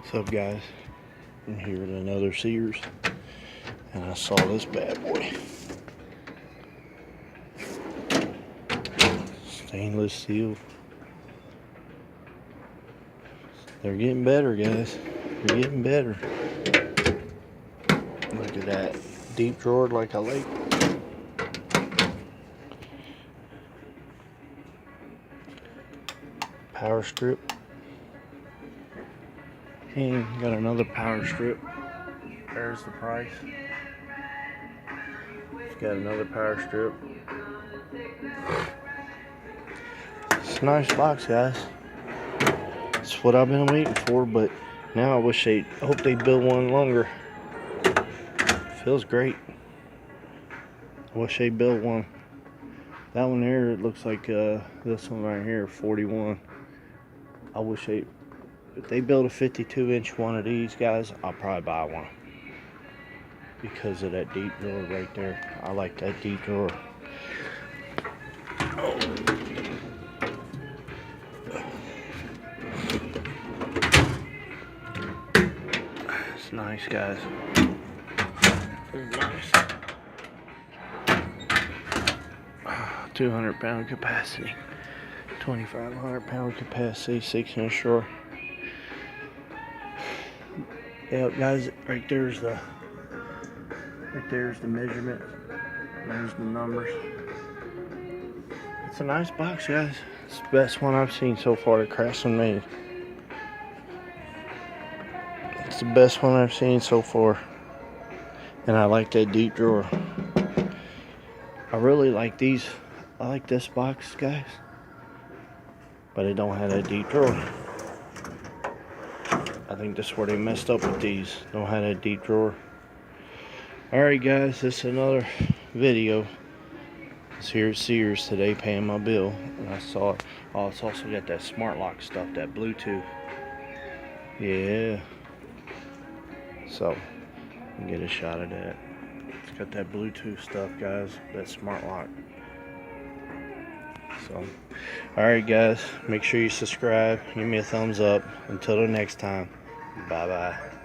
What's up, guys? I'm here at another Sears, and I saw this bad boy. Stainless steel. They're getting better, guys. They're getting better. Look at that. Deep drawer like I like. Power strip. And got another power strip. There's the price. It's got another power strip. It's a nice box, guys. It's what I've been waiting for, but now I hope they build one longer. Feels great. I wish they built one. That one here, it looks like this one right here, 41. I wish if they build a 52-inch one of these, guys, I'll probably buy one. Because of that deep drawer right there. I like that deep drawer. Oh. It's nice, guys. It's nice. 200-pound capacity. 2,500-pound capacity, 6-inch drawer. Yeah, guys, right there's the measurement. There's the numbers. It's a nice box, guys. It's the best one I've seen so far that Craftsman made. It's the best one I've seen so far. And I like that deep drawer. I really like these. I like this box, guys. But it don't have that deep drawer. I think that's where they messed up with these. Don't have that deep drawer. Alright, guys, this is another video. It's here at Sears today paying my bill. And I saw it. Oh, it's also got that smart lock stuff, that Bluetooth. Yeah. So, you can get a shot of that. It's got that Bluetooth stuff, guys. That smart lock. So, alright, guys. Make sure you subscribe. Give me a thumbs up. Until the next time. Bye-bye.